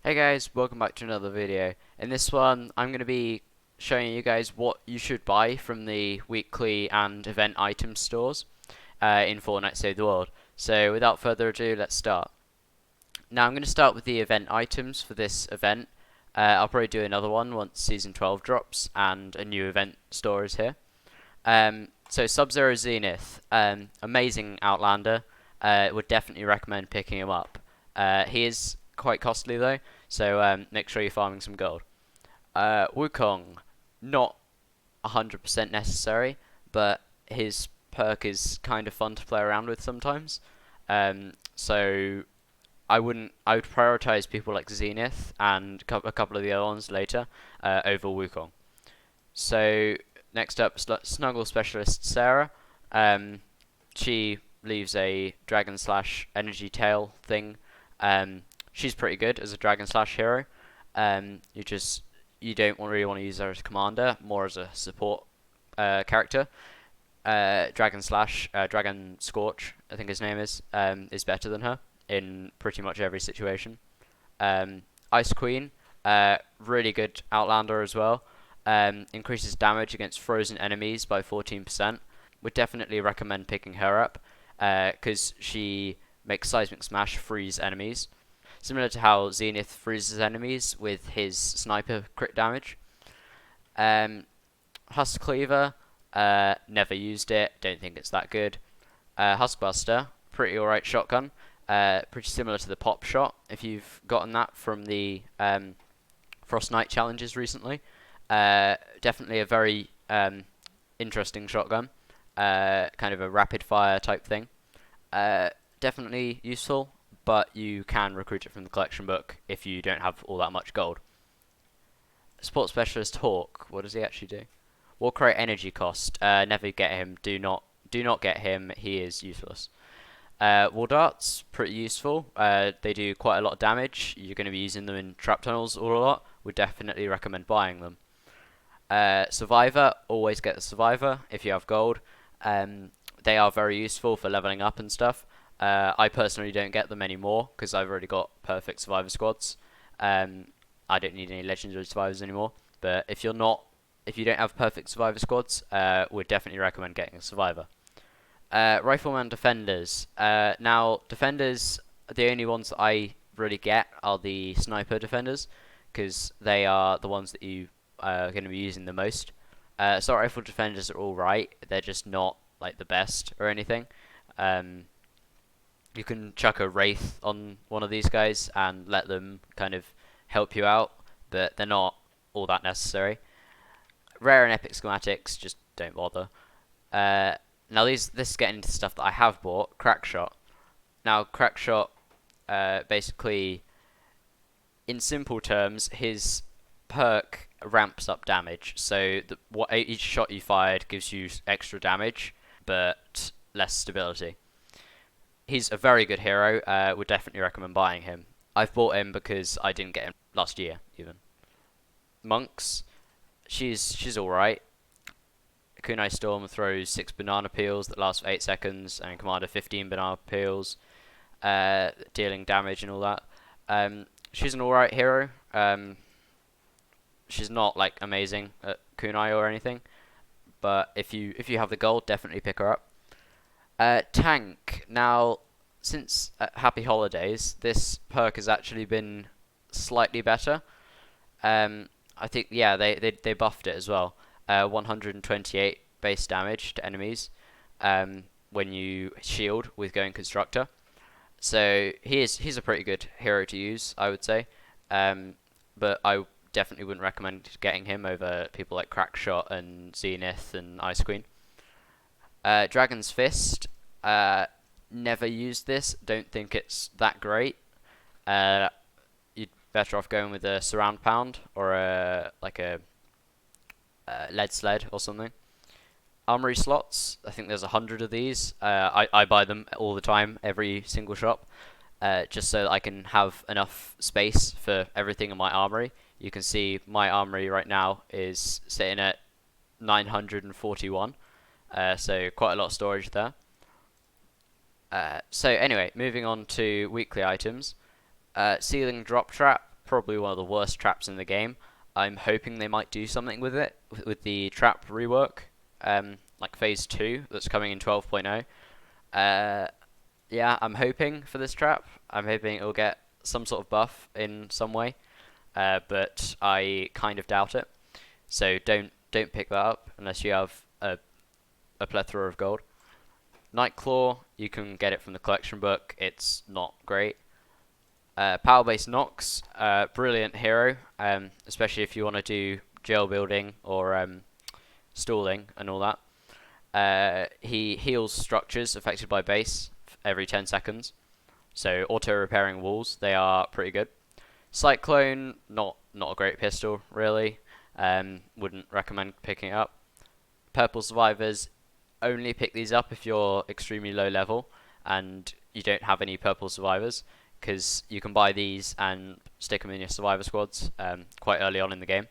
Hey guys, welcome back to another video. In this one, I'm going to be showing you guys what you should buy from the weekly and event item stores in Fortnite Save the World. So without further ado, let's start. Now I'm going to start with the event items for this event. I'll probably do another one once Season 12 drops and a new event store is here. So Sub-Zero Zenith, amazing Outlander. Would definitely recommend picking him up. He is quite costly though, so make sure you're farming some gold. Wukong, not 100% necessary, but his perk is kind of fun to play around with sometimes. So I would prioritize people like Zenith and a couple of the other ones later over Wukong. So next up, Snuggle Specialist Sarah. She leaves a Dragon Slash Energy Tail thing. She's pretty good as a Dragon Slash hero. You don't really want to use her as a commander, more as a support character. Dragon Slash, Dragon Scorch, I think his name is better than her in pretty much every situation. Ice Queen, really good Outlander as well. Increases damage against frozen enemies by 14%. Would definitely recommend picking her up because she makes Seismic Smash freeze enemies, similar to how Zenith freezes enemies with his sniper crit damage. Husk Cleaver, never used it, don't think it's that good. Husk Buster, pretty alright shotgun, pretty similar to the Pop Shot if you've gotten that from the Frostnite challenges recently. Definitely a very interesting shotgun, kind of a rapid fire type thing. Definitely useful, but you can recruit it from the collection book if you don't have all that much gold. Support Specialist Hawk, what does he actually do? Walk rate energy cost, never get him, do not get him, he is useless. Wall darts, pretty useful, they do quite a lot of damage, you're going to be using them in trap tunnels all a lot, would definitely recommend buying them. Survivor, always get the Survivor if you have gold. They are very useful for leveling up and stuff. I personally don't get them anymore because I've already got perfect Survivor squads. I don't need any legendary survivors anymore. But if you don't have perfect Survivor squads, would definitely recommend getting a Survivor. Rifleman Defenders. Now Defenders, the only ones that I really get are the Sniper Defenders because they are the ones that you are going to be using the most. Assault Rifle Defenders are alright, they're just not like the best or anything. You can chuck a Wraith on one of these guys and let them kind of help you out, but they're not all that necessary. Rare and epic schematics, just don't bother. Now this is getting into stuff that I have bought. Crackshot. Now Crackshot, basically, in simple terms, his perk ramps up damage. So each shot you fired gives you extra damage, but less stability. He's a very good hero. Would definitely recommend buying him. I've bought him because I didn't get him last year even. Monks, she's all right. Kunai Storm throws 6 banana peels that last for 8 seconds, and Commander 15 banana peels, dealing damage and all that. She's an alright hero. She's not like amazing at Kunai or anything, but if you have the gold, definitely pick her up. Tank. Now, since Happy Holidays, this perk has actually been slightly better. I think, yeah, they buffed it as well. 128 base damage to enemies when you shield with Going Constructor. So he's a pretty good hero to use, I would say. But I definitely wouldn't recommend getting him over people like Crackshot and Zenith and Ice Queen. Dragon's Fist, never used this, don't think it's that great. You'd better off going with a Surround Pound or a Lead Sled or something. Armory Slots, I think there's 100 of these. I buy them all the time, every single shop, just so that I can have enough space for everything in my armory. You can see my armory right now is sitting at 941. So quite a lot of storage there. So anyway, moving on to weekly items. Ceiling Drop Trap, probably one of the worst traps in the game. I'm hoping they might do something with it, with the trap rework, like Phase 2 that's coming in 12.0. Yeah, I'm hoping for this trap. I'm hoping it'll get some sort of buff in some way, but I kind of doubt it. So don't pick that up unless you have a plethora of gold. Nightclaw, you can get it from the collection book. It's not great. Power-based Nox, brilliant hero, especially if you want to do jail building or stalling and all that. He heals structures affected by base every 10 seconds, so auto-repairing walls, they are pretty good. Cyclone, not a great pistol, really. Wouldn't recommend picking it up. Purple Survivors, only pick these up if you're extremely low level and you don't have any Purple Survivors, because you can buy these and stick them in your survivor squads quite early on in the game.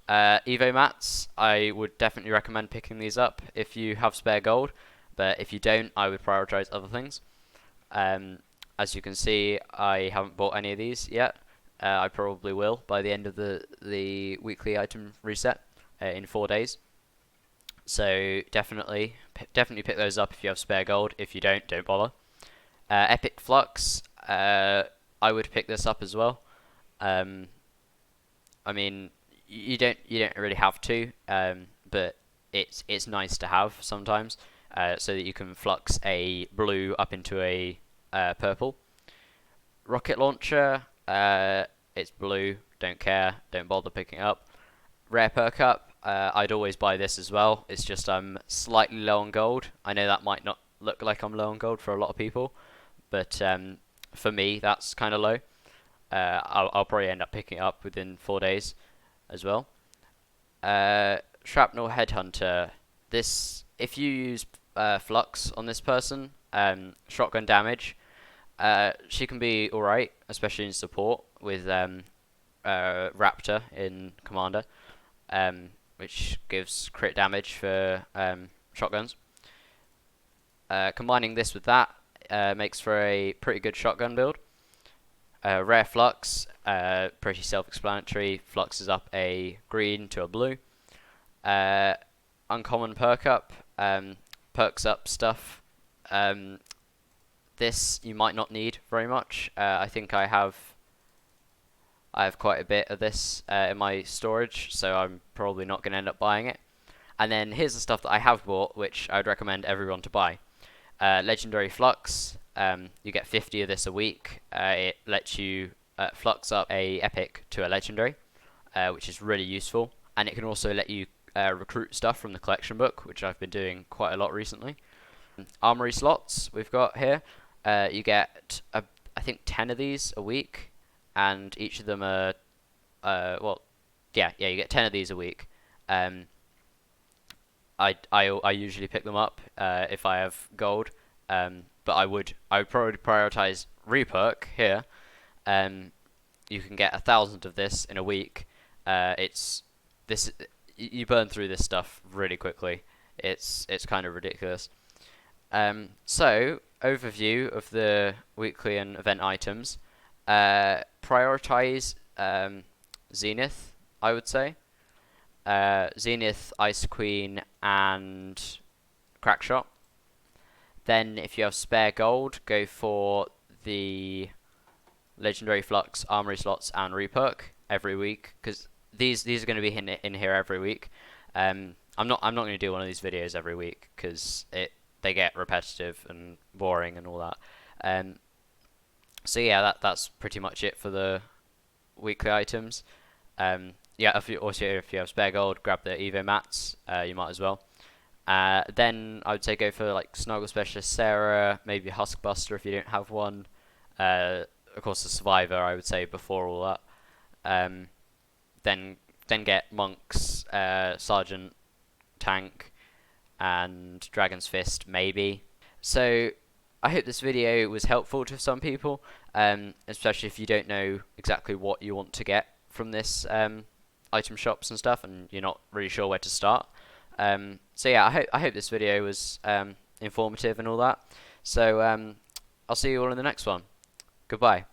Evo Mattes, I would definitely recommend picking these up if you have spare gold, but if you don't, I would prioritize other things. As you can see, I haven't bought any of these yet. I probably will by the end of the weekly item reset in 4 days. So definitely pick those up if you have spare gold. If you don't bother. Epic Flux, I would pick this up as well. I mean, you don't really have to, but it's nice to have sometimes, so that you can flux a blue up into a purple. Rocket launcher, it's blue. Don't care. Don't bother picking it up. Rare perk up. I'd always buy this as well. It's just I'm slightly low on gold. I know that might not look like I'm low on gold for a lot of people, but for me, that's kind of low. I'll probably end up picking it up within 4 days as well. Shrapnel Headhunter. This, if you use Flux on this person, shotgun damage, she can be alright, especially in support with Raptor in Commander, which gives crit damage for shotguns. Combining this with that makes for a pretty good shotgun build. Rare Flux, pretty self-explanatory. Flux is up a green to a blue. Uncommon perk up, perks up stuff. This you might not need very much. I think I have quite a bit of this in my storage, so I'm probably not going to end up buying it. And then here's the stuff that I have bought, which I would recommend everyone to buy. Legendary Flux, you get 50 of this a week. It lets you flux up a epic to a legendary, which is really useful. And it can also let you recruit stuff from the collection book, which I've been doing quite a lot recently. Armory Slots we've got here. You get, I think, 10 of these a week, and each of them are, you get 10 of these a week. I usually pick them up if I have gold, but I would probably prioritize reperk here. You can get 1,000 of this in a week. You burn through this stuff really quickly. It's kind of ridiculous. So overview of the weekly and event items. Prioritize Zenith, I would say. Zenith, Ice Queen, and Crackshot. Then, if you have spare gold, go for the Legendary Flux, Armory Slots, and Reperk every week, because these are going to be in here every week. I'm not going to do one of these videos every week because they get repetitive and boring and all that. So yeah, that's pretty much it for the weekly items. Yeah, if you have spare gold, grab the Evo Mattes. You might as well. Then I would say go for like Snuggle Specialist Sarah, maybe Husk Buster if you don't have one. Of course, the Survivor I would say before all that. Then get Monks, Sergeant, Tank, and Dragon's Fist maybe. So I hope this video was helpful to some people, especially if you don't know exactly what you want to get from this item shops and stuff, and you're not really sure where to start. So yeah, I hope this video was informative and all that. So I'll see you all in the next one. Goodbye.